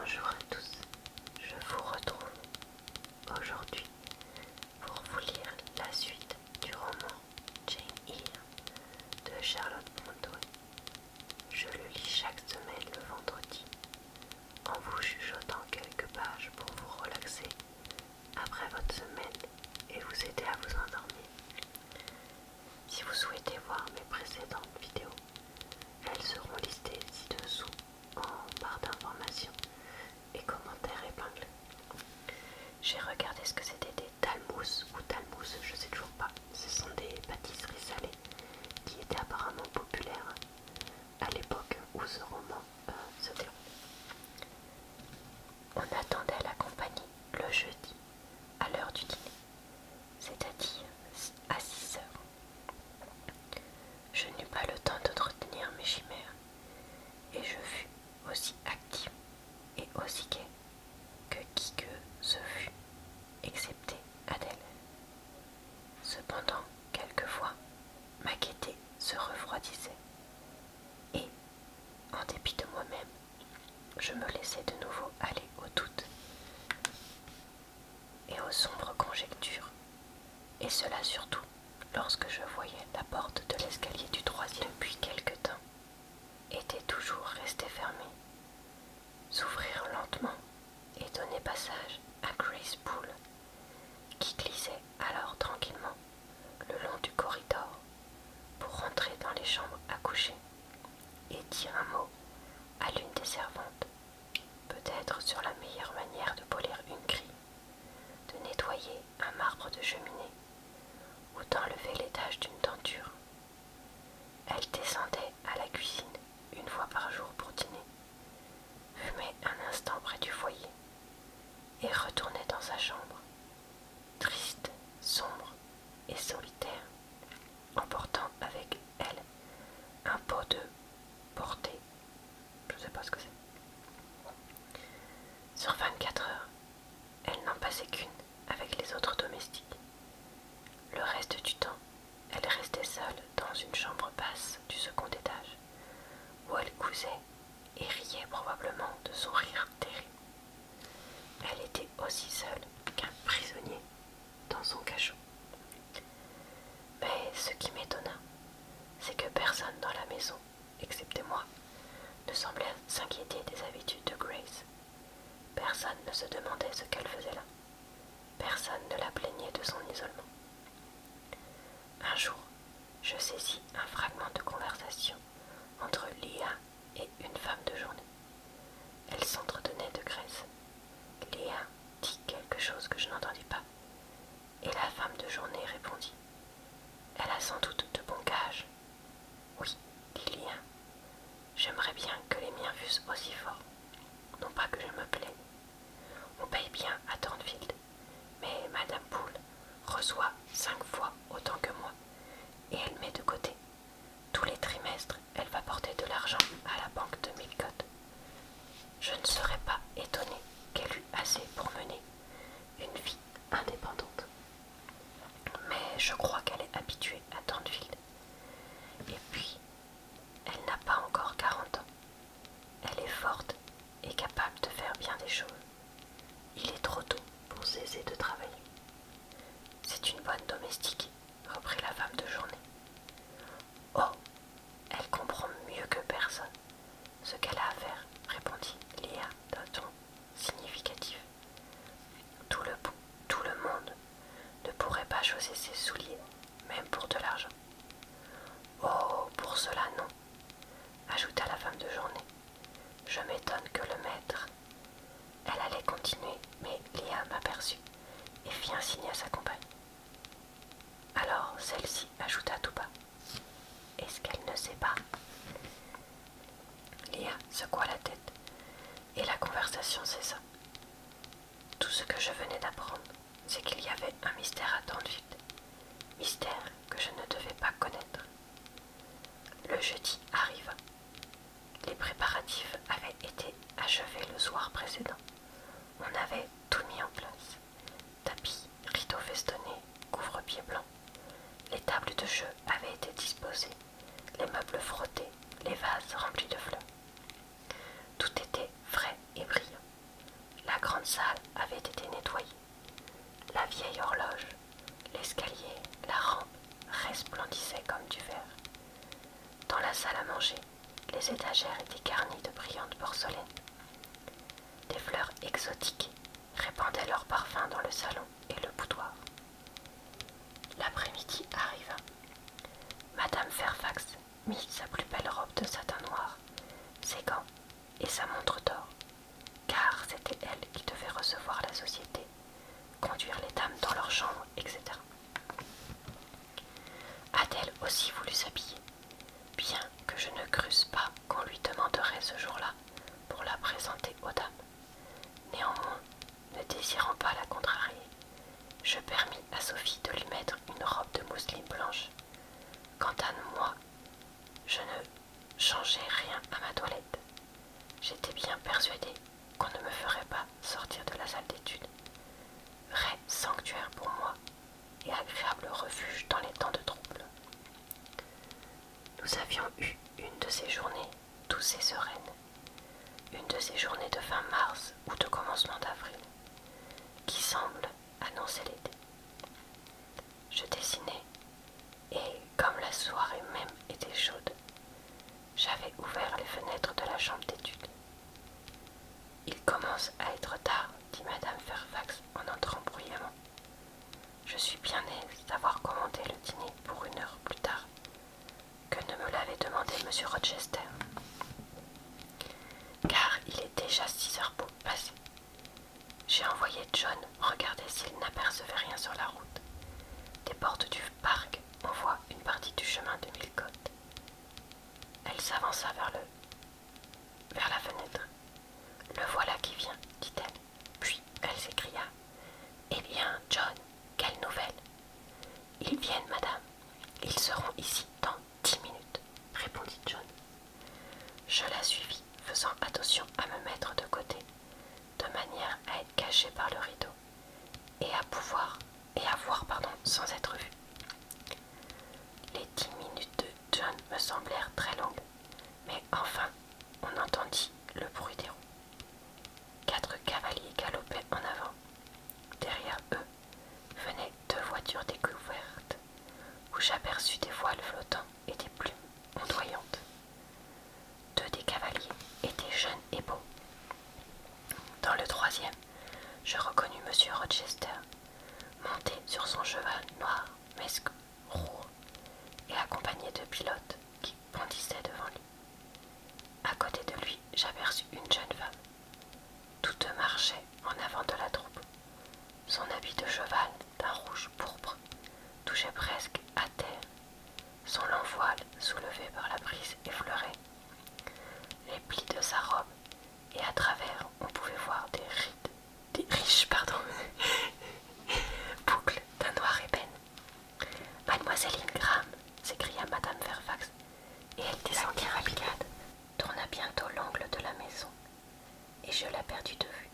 Bonjour à tous, je vous retrouve aujourd'hui pour vous lire la suite du roman Jane Eyre de Charlotte Brontë. Je le lis chaque semaine le vendredi en vous chuchotant quelques pages pour vous relaxer après votre semaine et vous aider à vous endormir. Si vous souhaitez voir mes précédentes vidéos, elles seront listées ci-dessous en barre d'informations et commentaires épinglés. J'ai regardé ce que c'était des dalmous ou dalmous, je sais toujours pas. Ce sont des pâtisseries salées qui étaient apparemment populaires à l'époque où ce roman se déroule. On attendait la compagnie le jeudi à l'heure du dîner, c'est-à-dire à 6 heures. Je n'eus pas le temps d'entretenir mes chimères et je fus aussi active et aussi gaie que qui que ce fût, excepté Adèle. Cependant, quelquefois, ma gaieté se refroidissait et, en dépit de moi-même, je me laissais de nouveau aller aux doutes et aux sombres conjectures, et cela surtout lorsque je voyais la porte de l'escalier du troisième depuis quelque temps était toujours restée fermée, s'ouvrir lentement et donner passage à Grace Poole, qui glissait alors tranquillement le long du corridor pour rentrer dans les chambres à coucher et dire un mot à l'une des servantes, peut-être sur la meilleure manière de polir une grille, de nettoyer un marbre de cheminée ou d'enlever l'étage d'une tenture. Elle descendait à la cuisine une fois par jour pour dîner, fumait un instant près du foyer et retournait dans sa chambre, triste, sombre et solitaire, emportant avec elle un pot de portée, je ne sais pas ce que c'est. Sur 24 heures, elle n'en passait qu'une avec les autres domestiques. Le reste du temps, elle restait seule dans une chambre basse du second étage, où elle causait et riait probablement de son rire terrible. Elle était aussi seule qu'un prisonnier dans son cachot. Mais ce qui m'étonna, c'est que personne dans la maison, excepté moi, ne semblait s'inquiéter des habitudes de Grace. Personne ne se demandait ce qu'elle faisait là. Personne ne la plaignait de son isolement. Un jour, je saisis un fragment de conversation entre Leah et une femme de journée. Elles s'entretenaient de Grace. Leah dit quelque chose que je n'entendis pas, et la femme de journée répondit. Elle a sans doute de bons gages. Oui, dit Leah. J'aimerais bien que les miens fussent aussi forts. Non pas que je me plaigne. On paye bien à Thornfield, mais Madame Poole reçoit 5 fois autant que moi, et elle met de côté. Tous les trimestres, elle va porter de l'argent à la banque de Millcote. Je ne serais pas étonnée qu'elle eût assez pour mener une vie indépendante. Mais je crois qu'elle est habituée à Thornfield. Et puis, elle n'a pas encore 40 ans. Elle est forte et capable de faire bien des choses. Il est trop tôt pour cesser de travailler. C'est une bonne domestique, reprit la femme de journée. Oh, elle comprend mieux que personne ce qu'elle a à faire, répondit Leah d'un ton significatif. Tout le monde ne pourrait pas chausser ses souliers, même pour de l'argent. Oh, pour cela non, ajouta la femme de journée. Je m'étonne que le maître. Elle allait continuer, mais Leah m'aperçut et fit un signe à sa compagne. Alors celle-ci ajouta tout bas. Est-ce qu'elle ne sait pas? Leah secoua la tête et la conversation cessa. Tout ce que je venais d'apprendre, c'est qu'il y avait un mystère à Thornfield, mystère que je ne devais pas connaître. Le jeudi arriva. Les préparatifs avaient été achevés le soir précédent. On avait tout mis en place. Tapis, rideaux festonnés, couvre-pieds blancs. Les tables de jeu avaient été disposées, les meubles frottés, les vases remplis de fleurs. Tout était frais et brillant. salle avait été nettoyée. La vieille horloge, l'escalier, la rampe resplendissaient comme du verre. Dans la salle à manger, les étagères étaient garnies de brillantes porcelaines. Des fleurs exotiques répandaient leur parfum dans le salon et le boudoir. L'après-midi arriva. Madame Fairfax mit sa plus belle robe de satin noir, ses gants et sa montre d'or, car c'était elle qui devait recevoir la société, conduire les dames dans leurs chambres, etc. Adèle aussi voulut s'habiller, bien que je ne crusse pas qu'on lui demanderait ce jour-là pour la présenter aux dames. Néanmoins, ne désirant pas la contrarier, je permis à Sophie de lui mettre une robe de mousseline blanche. Quant à moi, je ne changeai rien à ma toilette. J'étais bien persuadée qu'on ne me ferait pas sortir de la salle d'études. Vrai sanctuaire pour moi et agréable refuge dans les temps de trouble. Nous avions eu une de ces journées douces et sereines, une de ces journées de fin mars ou de commencement d'avril, qui semblent annoncer l'été. Je dessinais, et comme la soirée même était chaude, j'avais ouvert les fenêtres de la chambre d'études. Il commence à être tard, dit Madame Fairfax en entrant bruyamment. Je suis bien aise d'avoir commandé le dîner pour 1 heure plus tard que ne me l'avait demandé M. Rochester, car il est déjà 6 heures passées. J'ai envoyé John regarder s'il n'apercevait rien sur la route. Des portes du parc, on voit une partie du chemin de Millcote. Elle s'avança vers la fenêtre. Le voilà qui vient, dit-elle. Puis elle s'écria. Eh bien, John, quelle nouvelle? Ils viennent, madame. Ils seront ici dans 10 minutes, répondit John. Je la suivis, faisant attention à me mettre de côté, de manière à être caché par le rideau, et à voir sans être vu. Les 10 minutes de John me semblèrent très longues, mais enfin, on entendit le bruit des roues. 4 cavaliers galopaient en avant. Derrière eux venaient 2 voitures découvertes, où j'aperçus des voiles flottants et des plumes ondoyantes. 2 des cavaliers étaient jeunes et beaux. Dans le 3e, je reconnus M. Rochester, monté sur son cheval noir, mesque, roux, et accompagné de pilotes qui bondissaient devant lui. À côté de lui, j'aperçus une jeune femme. Toutes deux marchaient en avant de la troupe. Son habit de cheval, d'un rouge pourpre, touchait presque à terre. Son long voile, soulevé par la brise, effleurait les plis de sa robe, et à travers, on pouvait voir des riches boucles d'un noir ébène. Mademoiselle Ingram, s'écria Madame Fairfax, et elle descendit rapidement, tourna bientôt l'angle de la maison, et je la perdus de vue.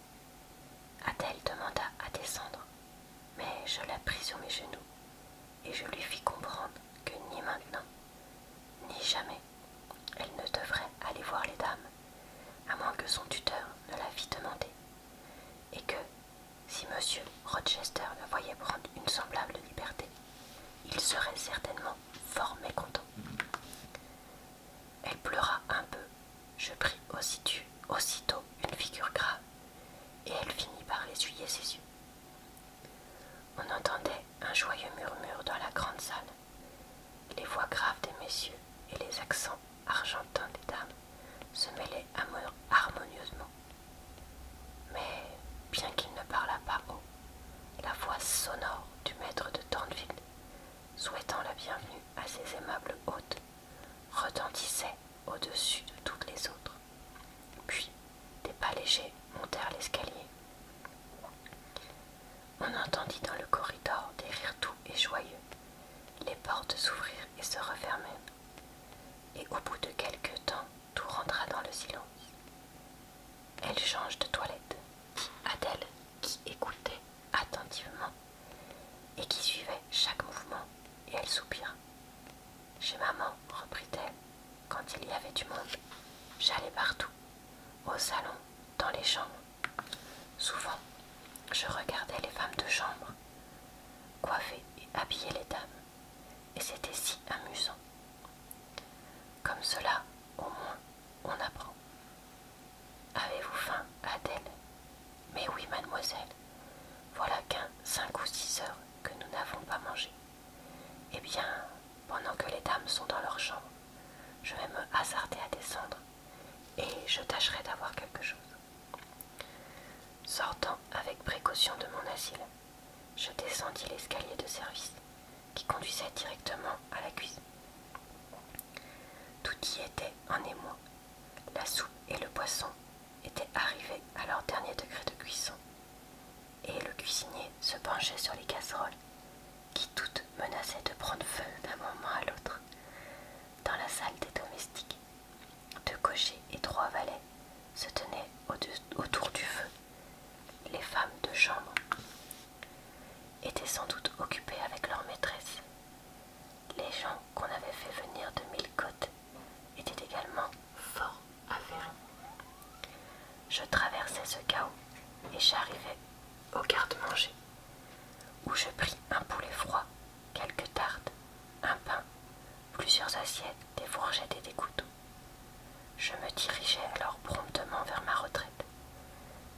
Adèle demanda à descendre, mais je la pris sur mes genoux, et je lui fis comprendre que ni maintenant, ni jamais, elle ne devrait aller voir les dames, à moins que son tuteur ne la fît demander, et que, si M. Rochester la voyait prendre une semblable liberté, il serait certainement fort mécontent. Elle pleura un peu. Je pris aussitôt une figure grave, et elle finit par essuyer ses yeux. On entendait un joyeux murmure dans la grande salle. Les voix graves des messieurs et les accents argentins des dames se mêlaient harmonieusement. Mais, bien qu'il ne parlât pas haut, la voix sonore du maître de Thornfield, souhaitant la bienvenue à ses aimables hôtes, retentissait au-dessus de toutes les autres. Puis, des pas légers montèrent l'escalier. On entendit dans le corridor des rires doux et joyeux. Les portes s'ouvrirent et se refermèrent. Et au bout de quelque temps, tout rentra dans le silence. Elle change de toilette, dit Adèle, qui écoutait attentivement et qui suivait chaque mouvement, et elle soupira. Chez maman, reprit-elle, quand il y avait du monde, j'allais partout, au salon, dans les chambres. Souvent, je regardais les femmes de chambre coiffer et habiller les dames, et c'était si amusant. Comme cela, au moins, on apprend. Avez-vous faim, Adèle? Mais oui, mademoiselle. Voilà 5 ou 6 heures que nous n'avons pas mangé. Eh bien, pendant que les dames sont dans leur chambre, je vais me hasarder à descendre et je tâcherai d'avoir quelque chose. Sortant avec précaution de mon asile, je descendis l'escalier de service qui conduisait directement à la cuisine. Tout y était en émoi. La soupe et le poisson étaient arrivés à leur dernier degré de cuisson, et le cuisinier se penchait sur les casseroles qui toutes menaçaient de prendre feu d'un moment à l'autre. Dans la salle des domestiques, 2 cochers et 3 valets se tenaient autour du feu. Les femmes de chambre étaient sans doute occupées avec leur maîtresse. Les gens qu'on avait fait venir de Millcote étaient également fort affairés. Je traversais ce chaos et j'arrivais au garde-manger, où je pris un poulet froid, quelques tartes, un pain, plusieurs assiettes, des fourchettes et des couteaux. Je me dirigeais alors promptement vers ma retraite.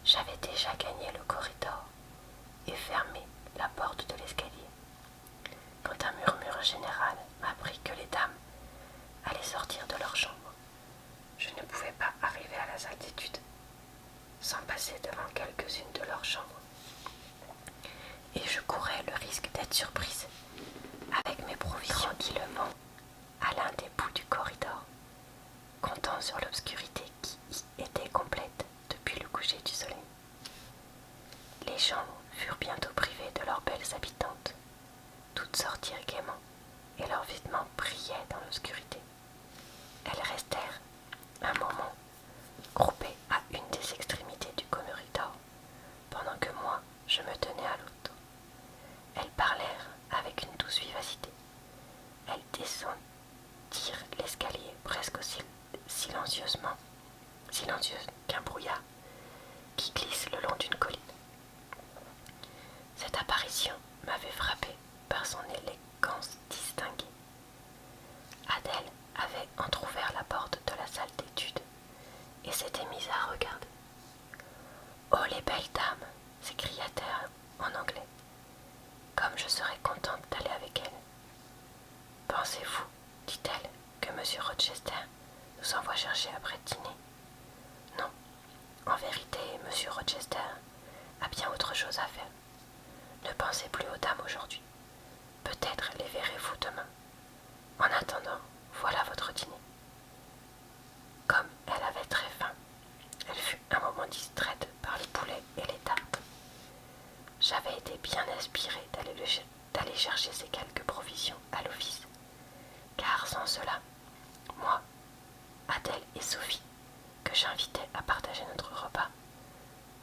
J'avais déjà gagné le corridor et fermé la porte de l'escalier, quand un murmure général m'apprit que les dames allaient sortir de leur chambre. Je ne pouvais pas arriver à la salle d'études sans passer devant quelques-unes de leurs chambres, et je courais le risque d'être surprise avec mes provisions tranquillement à l'un des bouts du corridor, comptant sur l'obscurité qui y était complète depuis le coucher du soleil. Les chambres furent bientôt privées de leurs belles habitantes. Toutes sortirent gaiement, et leurs vêtements brillaient dans l'obscurité. Elles restèrent un moment groupées à une des extrémités du corridor, pendant que moi je me tenais à l'autre. Elles parlèrent avec une douce vivacité. Elles descendirent l'escalier presque aussi silencieux qu'un brouillard qui glisse le long d'une colline. Cette apparition m'avait frappé par son élégance distinguée. Adèle avait entrouvert la porte de la salle d'études et s'était mise à regarder. « Oh, les belles dames !» s'écria-t-elle en anglais. « Comme je serais contente d'aller avec elles. »« Pensez-vous, dit-elle, que M. Rochester nous envoie chercher après dîner ? » ?»« Non, en vérité, M. Rochester a bien autre chose à faire. Ne pensez plus aux dames aujourd'hui. Peut-être les verrez-vous demain. En attendant, voilà votre dîner. » Comme elle avait très faim, elle fut un moment distraite par le poulet et les tartes. J'avais été bien inspirée d'aller chercher ces quelques provisions à l'office, car sans cela, moi, Adèle et Sophie, que j'invitais à partager notre repas,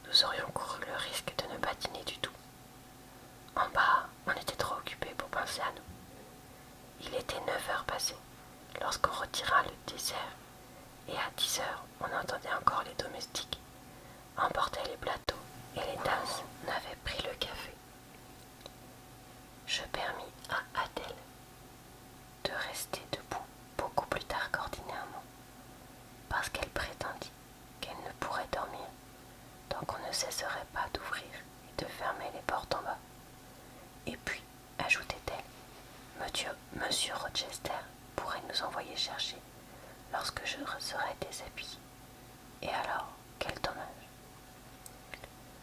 nous aurions couru le risque de ne pas dîner du tout. En bas, on était trop occupés pour penser à nous. Il était 9 heures passées lorsqu'on retira le dessert, et à 10 heures, on entendait encore les domestiques emporter les plateaux et les tasses. On avait pris le café. Je permis à Adèle de rester debout beaucoup plus tard qu'ordinairement, parce qu'elle prétendit qu'elle ne pourrait dormir tant qu'on ne cesserait pas d'ouvrir et de fermer les portes en bas. Et puis, ajoutait-elle, Monsieur Rochester pourrait nous envoyer chercher lorsque je serai déshabillée. Et alors, quel dommage.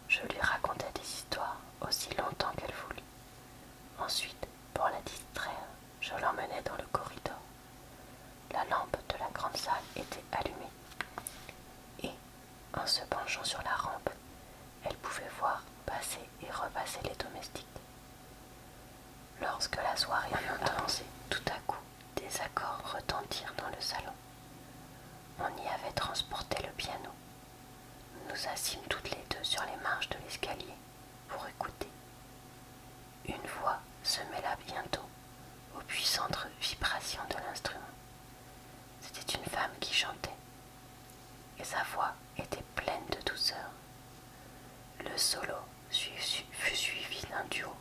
Je lui racontais des histoires aussi longtemps qu'elle voulut. Ensuite, pour la distraire, je l'emmenai dans le corridor. La lampe de la grande salle était allumée, et, en se penchant sur la rampe, elle pouvait voir passer et repasser les domestiques. Lorsque la soirée eut avancé, tout à coup, des accords retentirent dans le salon. On y avait transporté le piano. Nous nous assîmes toutes les deux sur les marches de l'escalier pour écouter. Une voix se mêla bientôt aux puissantes vibrations de l'instrument. C'était une femme qui chantait, et sa voix était pleine de douceur. Le solo fut suivi d'un duo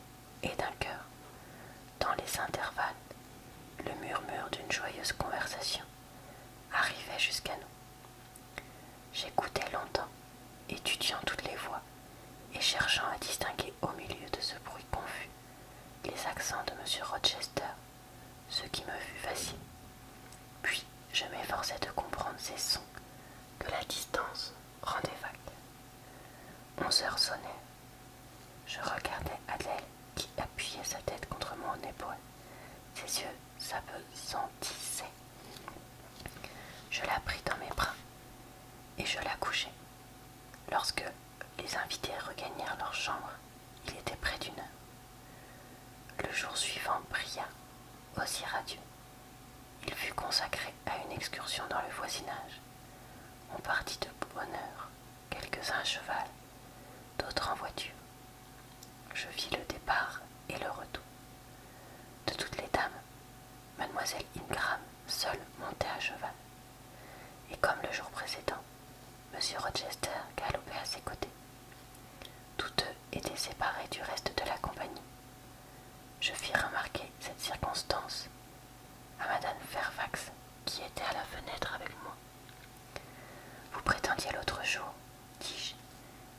et d'un chœur. Dans les intervalles, le murmure d'une joyeuse conversation arrivait jusqu'à nous. J'écoutais longtemps, étudiant toutes les voix et cherchant à distinguer au milieu de ce bruit confus les accents de M. Rochester, ce qui me fut facile. Puis je m'efforçais de comprendre ces sons que la distance rendait vagues. 11 heures sonnaient. Je regardais Adèle qui appuyait sa tête contre mon épaule. Ses yeux s'appesantissaient. Je la pris dans mes bras et je la couchai. Lorsque les invités regagnèrent leur chambre, il était près d'1 heure. Le jour suivant brilla, aussi radieux. Il fut consacré à une excursion dans le voisinage. On partit de bonne heure, quelques-uns à cheval, d'autres en voiture. Je vis le départ et le retour. De toutes les dames, mademoiselle Ingram seule montait à cheval. Et comme le jour précédent, M. Rochester galopait à ses côtés. Tous deux étaient séparés du reste de la compagnie. Je fis remarquer cette circonstance à madame Fairfax, qui était à la fenêtre avec moi. Vous prétendiez l'autre jour, dis-je,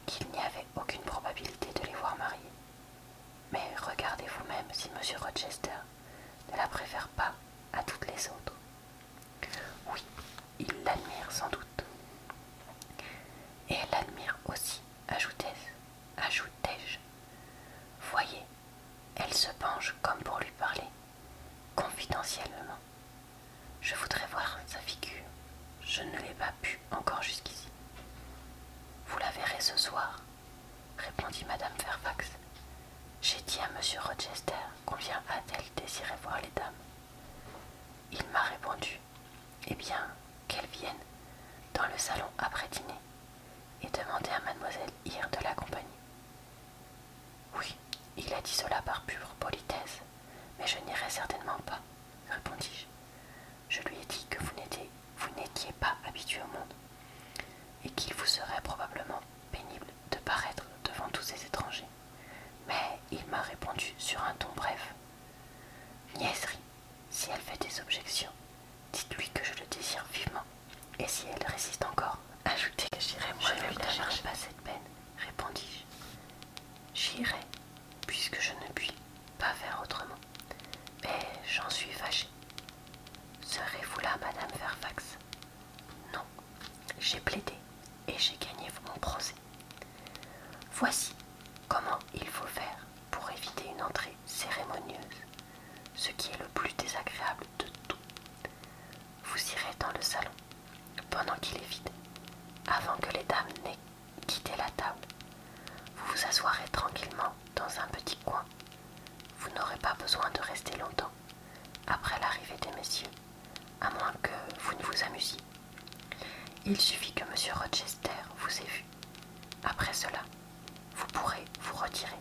qu'il n'y avait aucune probabilité de les voir mariés. Mais regardez vous-même si M. Rochester ne la préfère pas à toutes les autres. Oui, il l'admire sans doute. Et elle l'admire aussi, ajoutai-je. Voyez, elle se penche comme pour lui parler, confidentiellement. Je voudrais voir sa figure. Je ne l'ai pas pu encore jusqu'ici. Vous la verrez ce soir, répondit madame Fairfax. J'ai dit à M. Rochester combien Adèle désirait voir les dames. Il m'a répondu, eh bien, qu'elles viennent dans le salon après dîner et demander à mademoiselle Eyre de l'accompagner. Oui, il a dit cela par pure politesse, mais je n'irai certainement pas, répondis-je. Je lui ai dit que vous n'étiez pas habitué au monde, et qu'il vous serait probablement pénible de paraître devant tous ces étrangers. Mais il m'a répondu sur un ton bref. Niaiserie, si elle fait des objections, dites-lui que je le désire vivement, et si elle résiste encore, ajoutez que j'irai moi-même. Je ne lui donnerai pas cette peine, répondis-je. J'irai, puisque je ne puis pas faire autrement. Mais j'en suis fâché. Serez-vous là, madame Fairfax? Non, j'ai plaidé et j'ai gagné mon procès. Voici comment il faut faire pour éviter une entrée cérémonieuse, ce qui est le plus désagréable de tout. Vous irez dans le salon, pendant qu'il est vide, avant que les dames n'aient quitté la table. Vous vous asseoirez tranquillement dans un petit coin. Vous n'aurez pas besoin de rester longtemps, après l'arrivée des messieurs, à moins que vous ne vous amusiez. Il suffit que M. Rochester vous ait vu. Après cela, vous pourrez vous retirer.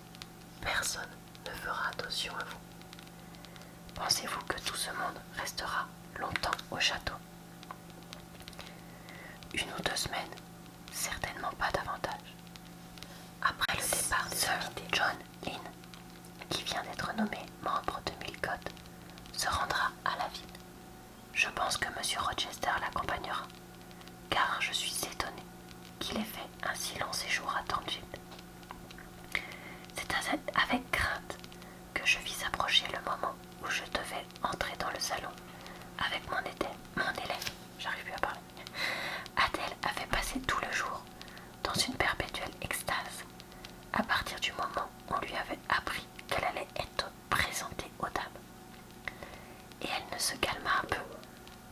Personne ne fera attention à vous. Pensez-vous que tout ce monde restera longtemps au château? 1 ou 2 semaines, certainement pas davantage. Après le départ des invités, John Inn, qui vient d'être nommé membre de Millcote, se rendra à la ville. Je pense que M. Rochester l'accompagnera, car je suis étonné qu'il ait fait un si long séjour à Thornfield. C'est avec crainte que je vis approcher le moment où je devais entrer dans le salon avec mon élève. J'arrive plus à parler. Adèle avait passé tout le jour dans une perpétuelle extase, à partir du moment où on lui avait appris qu'elle allait être présentée aux dames. Et elle ne se calma un peu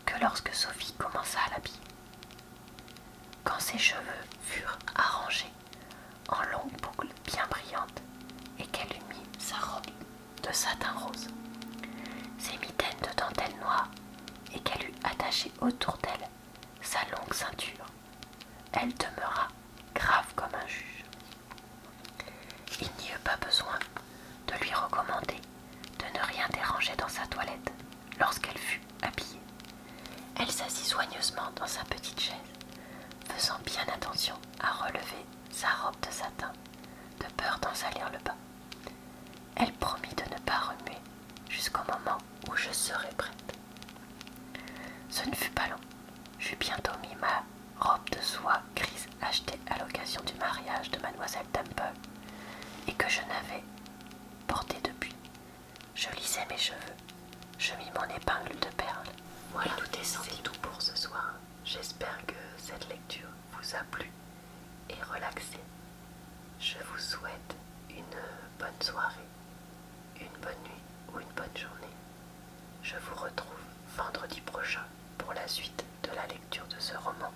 que lorsque Sophie commença à l'habiller. Quand ses cheveux furent arrangés en longues boucles bien brillantes et qu'elle eut mis sa robe de satin rose, ses mitaines de dentelle noire et qu'elle eut attaché autour d'elle sa longue ceinture, elle demeura grave comme un juge. Il n'y eut pas besoin de lui recommander de ne rien déranger dans sa toilette lorsqu'elle fut habillée. Elle s'assit soigneusement dans sa petite chaise, faisant bien attention à relever sa robe de satin commence à lire le bas. Elle promit de ne pas remuer jusqu'au moment où je serai prête. Ce ne fut pas long. J'eus bientôt mis ma robe de soie grise achetée à l'occasion du mariage de mademoiselle Temple et que je n'avais portée depuis. Je lissai mes cheveux, je mis mon épingle de perles. Voilà, c'est tout pour ce soir. J'espère que cette lecture vous a plu et relaxé. Je vous souhaite une bonne soirée, une bonne nuit ou une bonne journée. Je vous retrouve vendredi prochain pour la suite de la lecture de ce roman.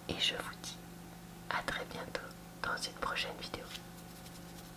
Et je vous dis à très bientôt dans une prochaine vidéo.